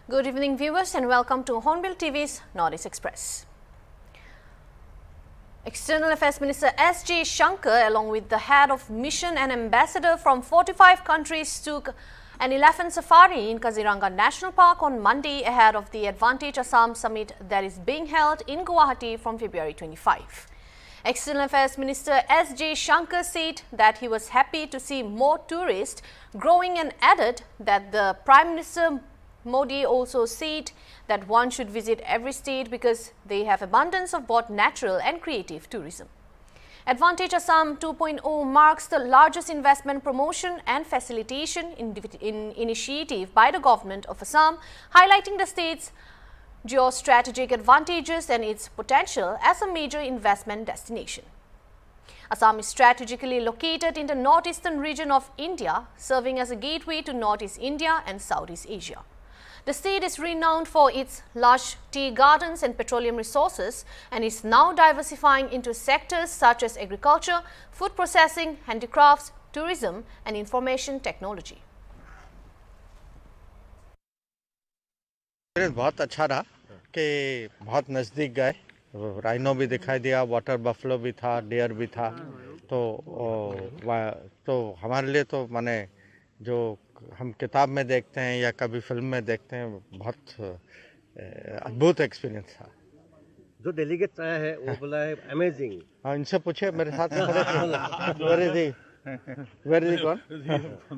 Good evening, viewers, and welcome to Hornbill TV's Northeast Express. External Affairs Minister S. Jaishankar, along with the head of mission and ambassador from 45 countries, took an elephant safari in Kaziranga National Park on Monday ahead of the Advantage Assam Summit that is being held in Guwahati from February 25. External Affairs Minister S. Jaishankar said that he was happy to see more tourists growing and added that the Prime Minister Modi also said that one should visit every state because they have abundance of both natural and creative tourism. Advantage Assam 2.0 marks the largest investment promotion and facilitation initiative by the government of Assam, highlighting the state's geostrategic advantages and its potential as a major investment destination. Assam is strategically located in the northeastern region of India, serving as a gateway to Northeast India and Southeast Asia. The state is renowned for its lush tea gardens and petroleum resources and is now diversifying into sectors such as agriculture, food processing, handicrafts, tourism and information technology. बहुत अच्छा रहा कि बहुत नज़दीक गए, rhino भी दिखाई दिया, वाटर बफलो भी था, डियर भी था, तो हमारे लिए तो माने जो हम किताब में देखते हैं या कभी फिल्म में देखते हैं, बहुत अद्भुत एक्सपीरियंस था। जो डेलीगेट आया है वो बोला है अमेजिंग। हाँ, इनसे पूछे, मेरे साथ में खड़े थे कौन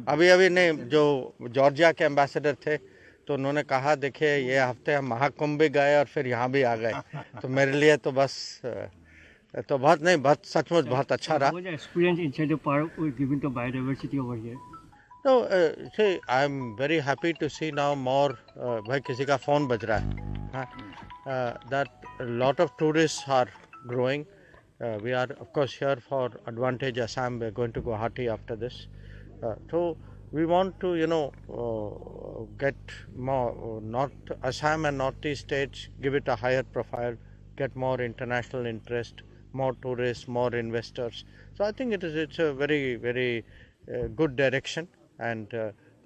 अभी नहीं, जो जॉर्जिया के एम्बेसडर थे, तो उन्होंने कहा देखिए ये हफ्ते हम महाकुंभ भी गए और फिर यहाँ भी आ गए, तो मेरे लिए तो बस तो बहुत सचमुच बहुत अच्छा रहा। Experience inside the park given to biodiversity over here. No, see, I'm very happy to see now more. भाई किसी का phone बज रहा है, that a lot of tourists are growing. We are of course here for Advantage Assam. We're going to Guwahati after this. So we want to, get more North Assam and Northeast states, give it a higher profile, get more international interest, more tourists, more investors. So I think it's a very, very good direction. And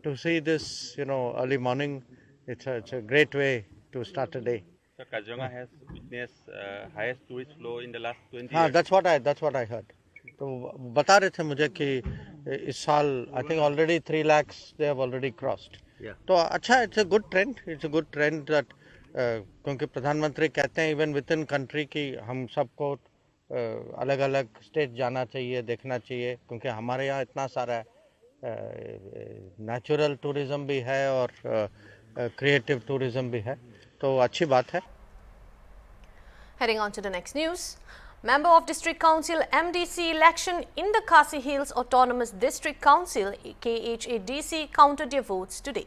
to see this, early morning, it's a great way to start a day. So Kaziranga has witnessed highest tourist flow in the last 20 years. That's what I heard. तो बता रहे थे मुझे कि इस साल I think already 3 lakhs they have already crossed. तो अच्छा, it's a good trend. It's a good trend that क्योंकि प्रधानमंत्री कहते हैं even within country कि हम सबको अलग-अलग स्टेट जाना चाहिए, देखना चाहिए, क्योंकि हमारे यहाँ इतना सारा नेचुरल टूरिज्म भी है और क्रिएटिव टूरिज्म भी है, तो अच्छी बात है। Heading on to the next news. Member of District Council MDC election in the Khasi Hills Autonomous District Council KHADC counted their votes today.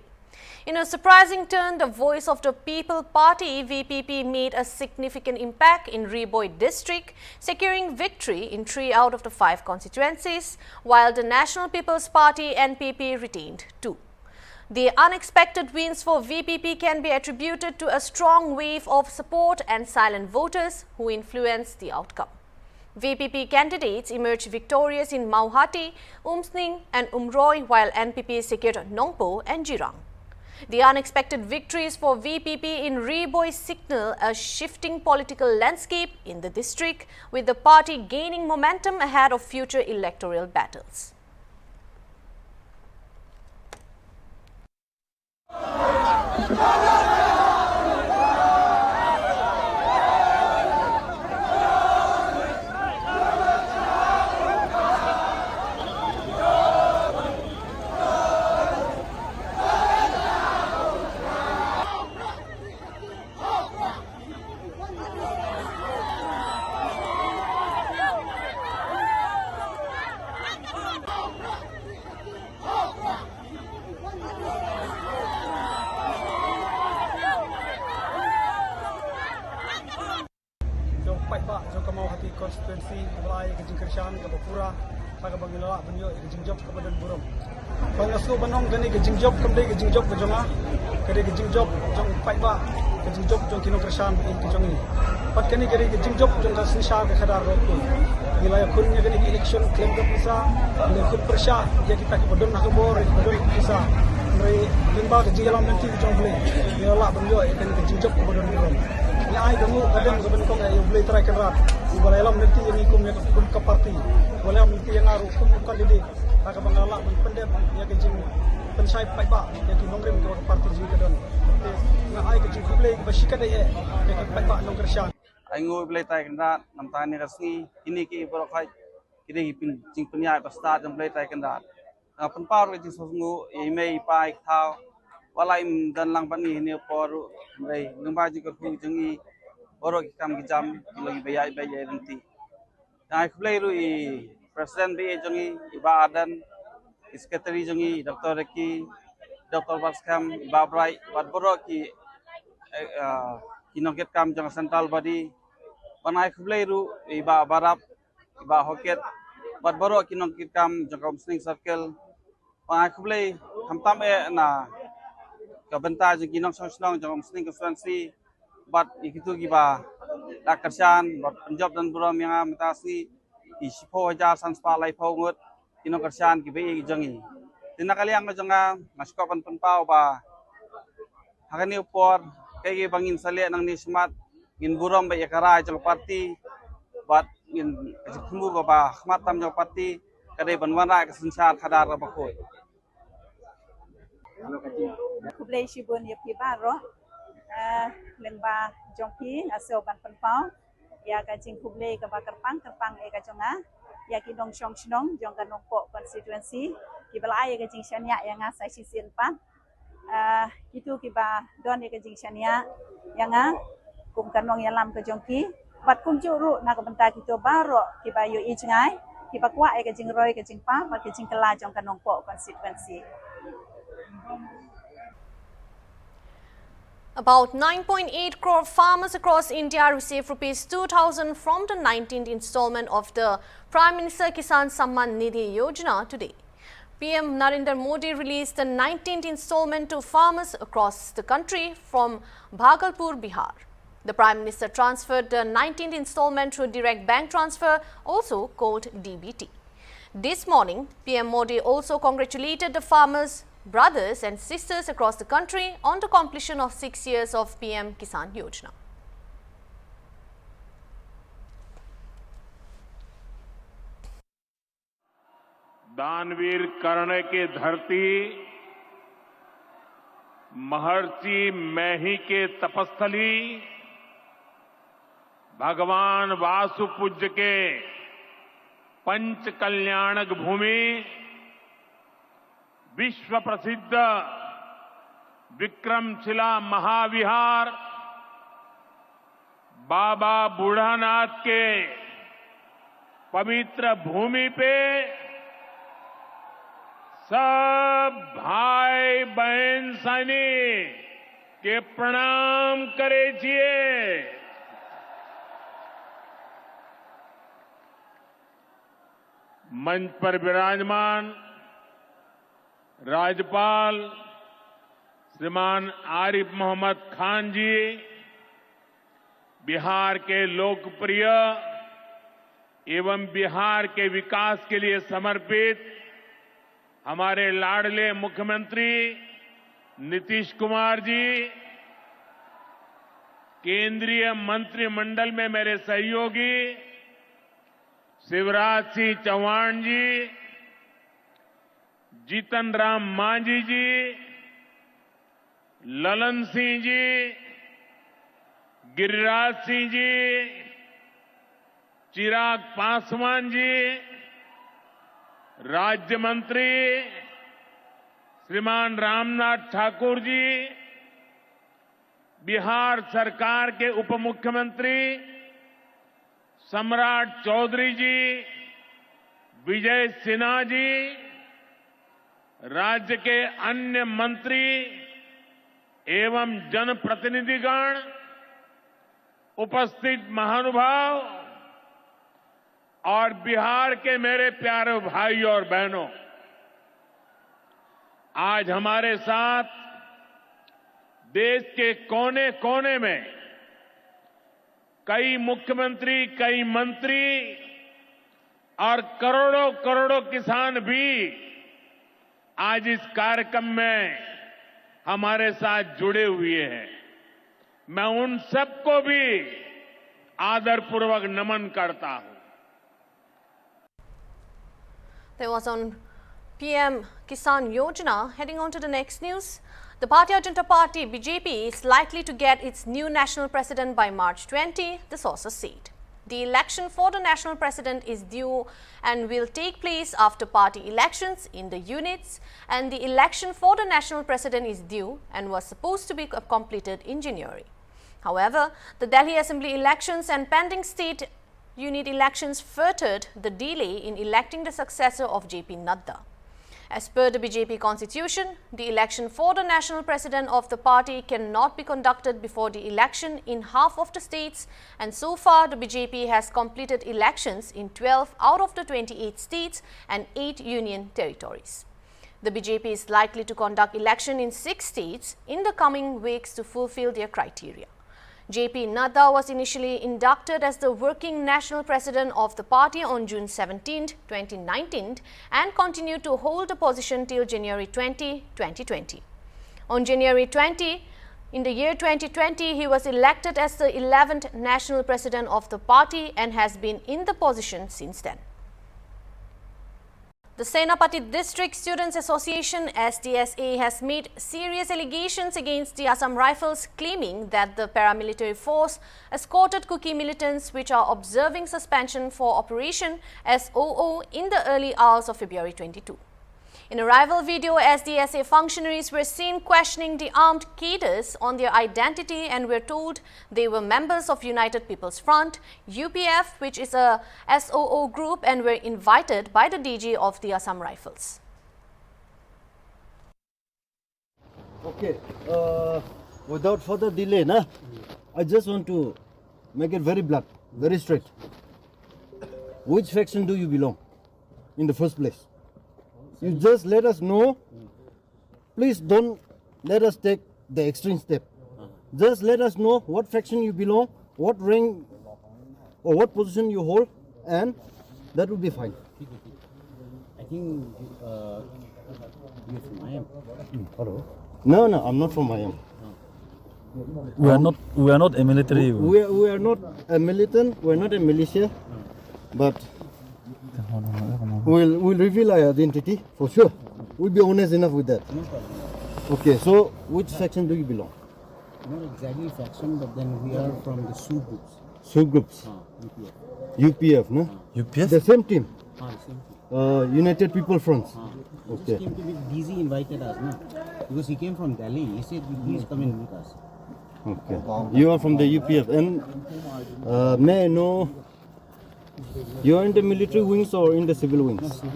In a surprising turn, the Voice of the People Party VPP made a significant impact in Riboi district, securing victory in 3 out of the 5 constituencies, while the National People's Party NPP retained 2. The unexpected wins for VPP can be attributed to a strong wave of support and silent voters who influenced the outcome. VPP candidates emerged victorious in Mauhati, Umsning and Umroi, while NPP secured Nongpo and Jirang. The unexpected victories for VPP in Riboi signal a shifting political landscape in the district, with the party gaining momentum ahead of future electoral battles. Konstituensi Kebalai Kejing Kershan ke Bapura pada bangila benyo Kejing Job ke Badan Burung. Pangasu banong gani Kejing Job kemde Kejing Job kejonga kede Kejing Job jong paiba Kejing Job jong Kino Kershan in kejong ini. Pat kani kede Kejing Job jong kasin sha ke khadar rokul. Nilai kunnya gani election claim ke pisa nilai kun persya ya kita ke Badan nak bor Badan pisa. Nilai limba Kejing jalan nanti kejong beli. Nilai banyo ikan ke jingjok ke badan buram ni ai kamu kadang gaban kong ay boleh try kan rat boleh lam nanti yang ikum ya ke parti boleh nanti yang aru kum kan didi tak bangala pendem ya ke jing pensai pai ba ya ki nongrim ke parti jing kadon na ai ke jing boleh bashika dai ya ke pai ba nong kershan ai ngoi boleh try kan rat nam tani rasmi ini ki borokai kini pin jing penyai pasta jam boleh try kan rat pen pau ke jing sungu email pai thau walai dan lang pani ni poru mai ngba ji ko jungi borok kam ki jam lagi bayai nanti ai khlei ru I president bi jungi iba adan secretary jungi dr reki dr baskam iba brai bat borok ki kinoket kam jang central body panai khlei ru iba barap iba hoket bat borok kinoket kam jang muslim circle panai khlei hamtam na Kabenta jeng kinong song jeng muslim konstituensi bat ikitu giba lakarsan bat Punjab dan Buram yang metasi isipo hajar sanspa lai pongut kinong karsan gibe jengi tinakali ang jenga maskopan penpau ba hakani upor kay bangin salia nang ni smart ngin Buram ba yakara jeng parti bat ngin jekmu ba khmatam jeng parti kadai banwana kesensyar khadar ba khoi Kublai shibun ya pi baro lengba jongpi aso ban penpau ya kajing kublai ka bakar pang e ka jonga ya ki dong shong shnong jong ka nongpo constituency ki balai ka jing shania yang ngasai sisin pan itu ki ba don ya ka jing shania yang kum kanong yalam ka jongki bat kum juru na ka benta ki to baro ki ba yo I jangai ki ba kwa e ka jing roi ka jing pa ba ka jing kala jong ka nongpo constituency. About 9.8 crore farmers across India received rupees 2,000 from the 19th installment of the Prime Minister Kisan Samman Nidhi Yojana today. PM Narendra Modi released the 19th installment to farmers across the country from Bhagalpur, Bihar. The Prime Minister transferred the 19th installment through direct bank transfer, also called DBT. This morning, PM Modi also congratulated the farmers, brothers and sisters across the country on the completion of 6 years of PM Kisan Yojana. दानवीर कर्ण के धरती महर्षि मैही के तपस्थली भगवान वासुपूज्य के पंच कल्याणक भूमि विश्व प्रसिद्ध विक्रमशिला महाविहार बाबा बूढ़ानाथ के पवित्र भूमि पे सब भाई बहन सैनिक के प्रणाम करे छिए। मंच पर विराजमान राज्यपाल श्रीमान आरिफ मोहम्मद खान जी, बिहार के लोकप्रिय एवं बिहार के विकास के लिए समर्पित हमारे लाडले मुख्यमंत्री नीतीश कुमार जी, केंद्रीय मंत्रिमंडल में मेरे सहयोगी शिवराज सिंह चौहान जी, जीतन राम मांझी जी, ललन सिंह जी, गिरिराज सिंह जी, चिराग पासवान जी, राज्य मंत्री श्रीमान रामनाथ ठाकुर जी, बिहार सरकार के उप मुख्यमंत्री सम्राट चौधरी जी, विजय सिन्हा जी, राज्य के अन्य मंत्री एवं जनप्रतिनिधिगण, उपस्थित महानुभाव और बिहार के मेरे प्यारे भाइयों और बहनों, आज हमारे साथ देश के कोने कोने में कई मुख्यमंत्री, कई मंत्री और करोड़ों करोड़ों किसान भी आज इस कार्यक्रम में हमारे साथ जुड़े हुए हैं। मैं उन सबको भी आदरपूर्वक नमन करता हूं। There was on PM Kisan Yojana. Heading on to the next news, the Bharatiya Janata Party BJP is likely to get its new national president by March 20, the sources said. The election for the national president is due and will take place after party elections in the units, and the election for the national president is due and was supposed to be completed in January. However, the Delhi Assembly elections and pending state unit elections furthered the delay in electing the successor of JP Nadda. As per the BJP constitution, the election for the national president of the party cannot be conducted before the election in half of the states, and so far the BJP has completed elections in 12 out of the 28 states and 8 union territories. The BJP is likely to conduct election in 6 states in the coming weeks to fulfill their criteria. JP Nadda was initially inducted as the working national president of the party on June 17, 2019 and continued to hold the position till January 20, 2020. On January 20, in the year 2020, he was elected as the 11th national president of the party and has been in the position since then. The Senapati District Students Association SDSA has made serious allegations against the Assam Rifles, claiming that the paramilitary force escorted Kuki militants which are observing suspension for Operation SOO in the early hours of February 22. In a rival video, SDSA functionaries were seen questioning the armed cadres on their identity and were told they were members of United People's Front, UPF, which is a SOO group, and were invited by the DG of the Assam Rifles. Okay, without further delay, I just want to make it very blunt, very straight. Which faction do you belong in the first place? You just let us know. Please don't let us take the extreme step. Just let us know what faction you belong, what rank or what position you hold, and that will be fine. I think you're from IM. Hello? No, I'm not from IM. We are not a military. We are not a militant. We are not a militia, but we'll reveal our identity for sure. We'll be honest enough with that. Okay, so which faction do you belong? Not exactly faction, but then we are from the SOO groups. SOO groups. UPF, no? UPF? The same team. Same team. United People Front. Okay. He came to be DZ invited us, no? Because he came from Delhi. He said, please come and meet us. Okay. You are from the UPF, and may I know, you are in the military wings or in the civil wings? No,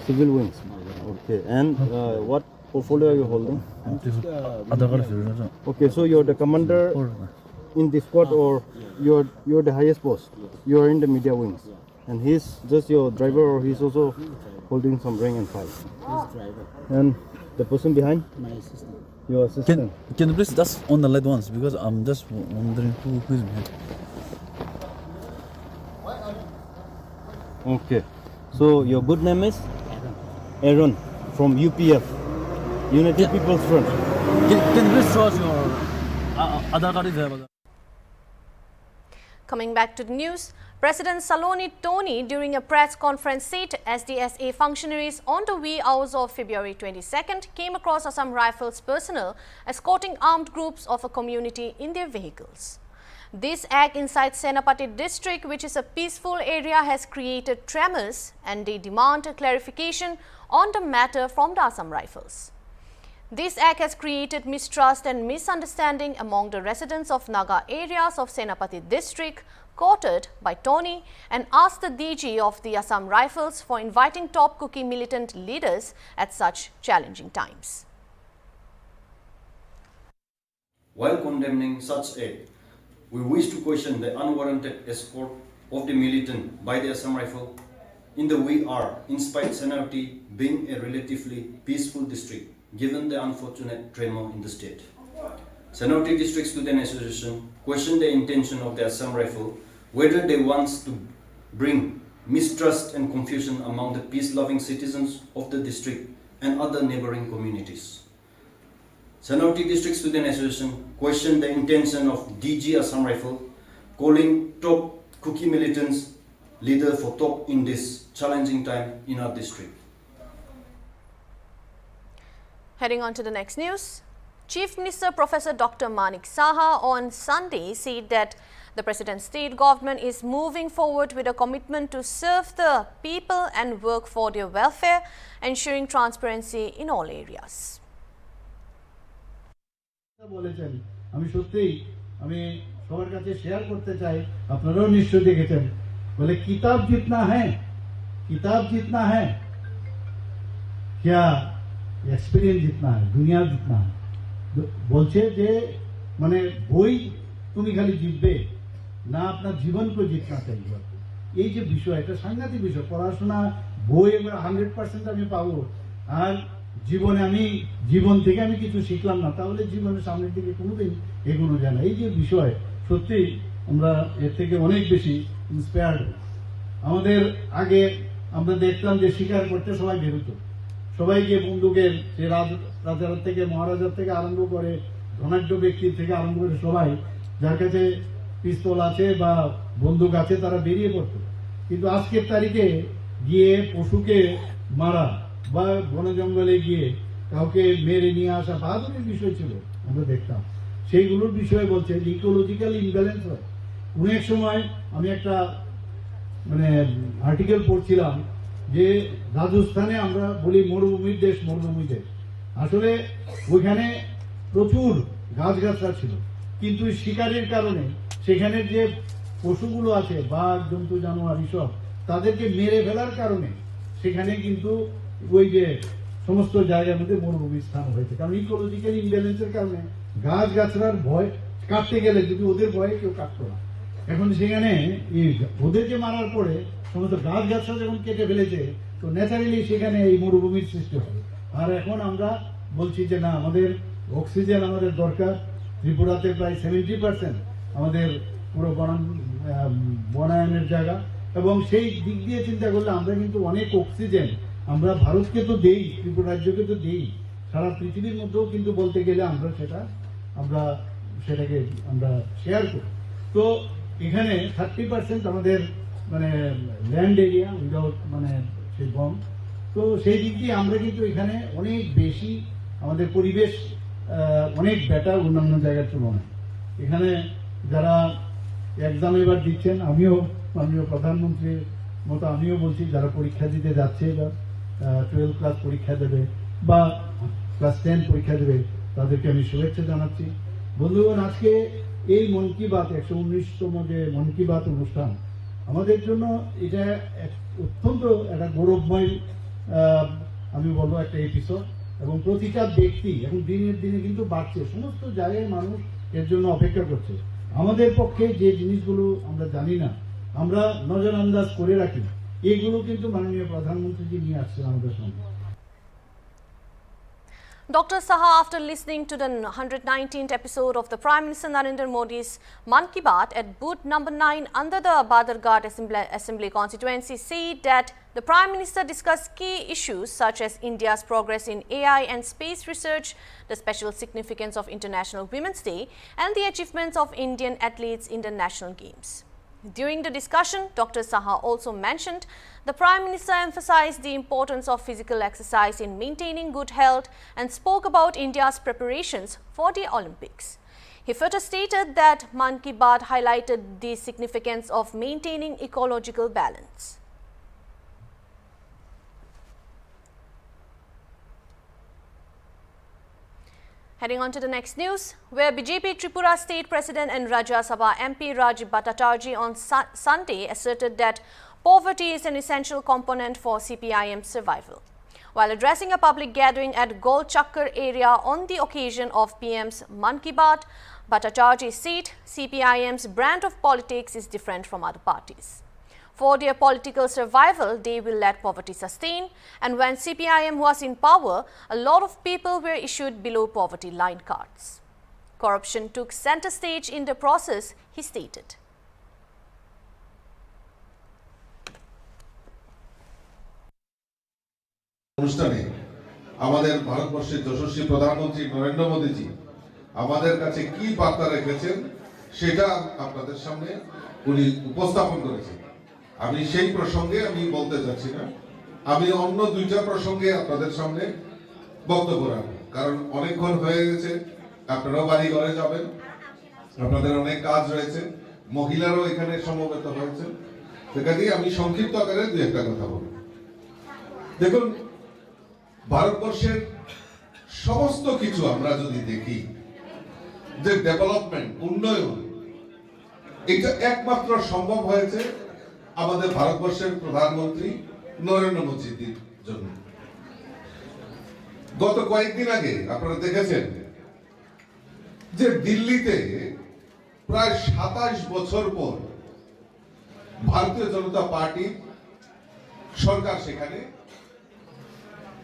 Civil wings. Okay. And what portfolio are you holding? Okay, so you're the commander in the squad, or you're the highest post? You're in the media wings, and he's just your driver, or he's also holding some rank and file? He's driver. And the person behind? My assistant. Your assistant. Can you please just on the lead ones, because I'm just wondering who is behind. Okay, so your good name is? Aaron from UPF, United People's Front. Can you please show us your Aadhaar card is there? Coming back to the news, President Saloni Tony during a press conference said SDSA functionaries on the wee hours of February 22nd came across Assam Rifles personnel escorting armed groups of a community in their vehicles. This act inside Senapati district, which is a peaceful area, has created tremors, and they demand a clarification on the matter from the Assam Rifles. This act has created mistrust and misunderstanding among the residents of Naga areas of Senapati district, quoted by Tony, and asked the DG of the Assam Rifles for inviting top Kuki militant leaders at such challenging times. While condemning such act, we wish to question the unwarranted escort of the militant by the Assam Rifle in the wee hour, in spite Senapati being a relatively peaceful district, given the unfortunate tremor in the state. Senapati District Student Association questioned the intention of the Assam Rifle, whether they want to bring mistrust and confusion among the peace-loving citizens of the district and other neighboring communities. Senapati District Student Association question the intention of DG Assam Rifle, calling top Kuki militants leader for talk in this challenging time in our district. Heading on to the next news. Chief Minister Professor Dr. Manik Saha on Sunday said that the President's state government is moving forward with a commitment to serve the people and work for their welfare, ensuring transparency in all areas. বলেছেন আমি সত্যিই আমি সবার কাছে share করতে চাই আপনারাও নিশ্চয়ই দেখেছেন বলে কিতাব জিতনা है क्या एक्सपीरियंस जितना है दुनिया जितना है বলছে যে মানে বই তুমি খালি জিতবে না আপনার জীবনকে জিতনা চাইবে এই যে বিষয় এটা সাংঘাতিক বিষয় পড়াশোনা বই আমরা 100% আমি পাবো আর জীবনে আমি জীবন থেকে আমি কিছু শিখলাম না তাহলে জীবনের সামনের দিকে কোনোদিন এগোনো যায় না এই যে বিষয় সত্যি আমরা এর থেকে অনেক বেশি ইন্সপায়ার্ড আমাদের আগে আমরা দেখতাম যে শিকার করতে সবাই বেরোতো সবাইকে বন্দুকের যে রাজার থেকে মহারাজার থেকে আরম্ভ করে ধনাঢ্য ব্যক্তির থেকে আরম্ভ করে সবাই যার কাছে পিস্তল আছে বা বন্দুক আছে তারা বেরিয়ে পড়তো কিন্তু আজকের তারিখে গিয়ে পশুকে মারা বা বন জঙ্গলে গিয়ে কাউকে মেরে নিয়ে আসা বাহাদুরের বিষয় ছিল আমরা দেখতাম সেইগুলোর বিষয়ে বলছে যে ইকোলজিক্যাল ইমব্যালেন্স হয় অনেক সময় আমি একটা মানে আর্টিকেল পড়ছিলাম যে রাজস্থানে আমরা বলি মরুভূমির দেশ আসলে ওইখানে প্রচুর গাছগাছরা ছিল কিন্তু শিকারের কারণে সেখানে যে পশুগুলো আছে বাঘ জন্তু জানোয়ার এসব তাদেরকে মেরে ফেলার কারণে সেখানে কিন্তু ওই যে সমস্ত জায়গার মধ্যে মরুভূমির স্থান হয়েছে কারণ ইকোলজিক্যাল ইমব্যালেন্সের কারণে গাছগাছরার ভয় কাটতে গেলে যদি ওদের ভয়ে কেউ কাটতো না এখন সেখানে ওদেরকে মারার পরে সমস্ত গাছগাছরা যখন কেটে ফেলেছে তো ন্যাচারালি সেখানে এই মরুভূমির সৃষ্টি হবে আর এখন আমরা বলছি যে না আমাদের অক্সিজেন আমাদের দরকার ত্রিপুরাতে প্রায় 70% আমাদের পুরো বনায়নের জায়গা এবং সেই দিক দিয়ে চিন্তা করলে আমরা কিন্তু অনেক অক্সিজেন আমরা ভারতকে তো দেই ত্রিপুরা রাজ্যকে তো দেই সারা পৃথিবীর মধ্যেও কিন্তু বলতে গেলে আমরা সেটাকে আমরা শেয়ার করি তো এখানে 30% আমাদের মানে ল্যান্ড এরিয়া উইদাউট মানে সেই বম তো সেই দিক দিয়ে আমরা কিন্তু এখানে অনেক বেশি আমাদের পরিবেশ অনেক বেটার অন্যান্য জায়গার তুলনায় এখানে যারা এক্সাম এবার দিচ্ছেন আমিও প্রধানমন্ত্রীর মতো আমিও বলছি যারা পরীক্ষা দিতে যাচ্ছে বা 12 ক্লাস পরীক্ষা দেবে বা ক্লাস 10 পরীক্ষা দেবে তাদেরকে আমি শুভেচ্ছা জানাচ্ছি বন্ধুগণ আজকে এই মন কি বাত 119তম যে মন কি বাত অনুষ্ঠান আমাদের জন্য এটা অত্যন্ত একটা গৌরবময় আমি বলবো একটা এপিসোড এবং প্রতিটা ব্যক্তি এখন দিনের দিনে কিন্তু বাড়ছে সমস্ত জায়গায় মানুষ এর জন্য অপেক্ষা করছে আমাদের পক্ষে যে জিনিসগুলো আমরা জানি না আমরা নজরআন্দাজ করে রাখি এগুলো কিন্তু মাননীয় প্রধানমন্ত্রী নিয়ে আসছেন আমাদের সামনে Dr. Saha, after listening to the 119th episode of the Prime Minister Narendra Modi's Man Ki Baat at booth number 9 under the Badarghat Assembly constituency, said that the Prime Minister discussed key issues such as India's progress in AI and space research, the special significance of International Women's Day, and the achievements of Indian athletes in the national games. During the discussion, Dr. Saha also mentioned the Prime Minister emphasized the importance of physical exercise in maintaining good health and spoke about India's preparations for the Olympics. He further stated that Man Ki Baat highlighted the significance of maintaining ecological balance. Heading on to the next news, where BJP Tripura State President and Rajya Sabha MP Rajiv Bhattacharjee on Sunday asserted that poverty is an essential component for CPIM's survival. While addressing a public gathering at Gol Chakkar area on the occasion of PM's Man Ki Baat, Bhattacharjee said CPIM's brand of politics is different from other parties. For their political survival, they will let poverty sustain, and when CPIM was in power, a lot of people were issued below poverty line cards. Corruption took center stage in the process, he stated. অনুষ্ঠানে আমাদের ভারতবর্ষের যশস্বী প্রধানমন্ত্রী নরেন্দ্র মোদীজি আমাদের কাছে কি বার্তা রেখেছেন সেটা আপনাদের সামনে উনি উপস্থাপন করেছেন। আমি সেই প্রসঙ্গে আমি বলতে চাচ্ছি না, আমি অন্য দুইটা প্রসঙ্গে আপনাদের সামনে বক্তব্য রাখবো, কারণ অনেকক্ষণ হয়ে গেছে, আপনারাও বাড়ি ঘরে যাবেন, আপনাদের অনেক কাজ রয়েছে, মহিলারাও এখানে সমবেত হয়েছে, সেখানে আমি সংক্ষিপ্ত আকারে দুই একটা কথা বলবো। দেখুন, ভারতবর্ষের সমস্ত কিছু আমরা যদি দেখি, যে ডেভেলপমেন্ট, উন্নয়ন, এটা একমাত্র সম্ভব হয়েছে আমাদের ভারতবর্ষের প্রধানমন্ত্রী নরেন্দ্র মোদীর জন্য। গত কয়েকদিন আগে আপনারা দেখেছেন যে দিল্লিতে প্রায় 27 বছর পর ভারতীয় জনতা পার্টি সরকার সেখানে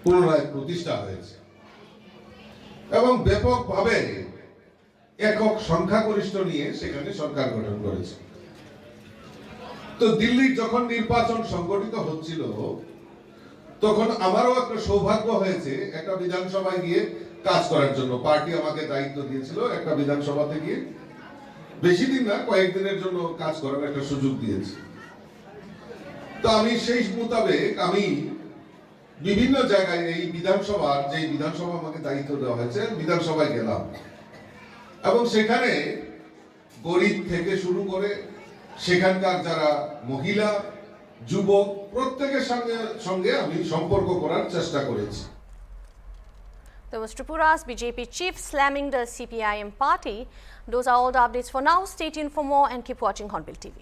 পুনরায় প্রতিষ্ঠা হয়েছে এবং ব্যাপকভাবে একক সংখ্যাগরিষ্ঠ নিয়ে সেখানে সরকার গঠন করেছে। তো দিল্লির যখন নির্বাচন সংগঠিত হচ্ছিল, তখন আমারও একটা সৌভাগ্য হয়েছে একটা বিধানসভায় গিয়ে কাজ করার জন্য। পার্টি আমাকে দায়িত্ব দিয়েছিল একটা বিধানসভাতে গিয়ে, বেশি দিন না, কয়েকদিনের জন্য কাজ করার একটা সুযোগ দিয়েছে। তো আমি সেই মোতাবেক আমি বিভিন্ন জায়গায় এই বিধানসভার, যে বিধানসভা আমাকে দায়িত্ব দেওয়া হয়েছে, বিধানসভায় গেলাম এবং সেখানে গরিব থেকে শুরু করে সেখানকার যারা মহিলা, যুবক, প্রত্যেকের সঙ্গে আমি সম্পর্ক করার চেষ্টা করেছি। There was Tripura's BJP chief slamming the CPIM party. Those are all the updates for now. Stay tuned for more and keep watching Hornbill TV.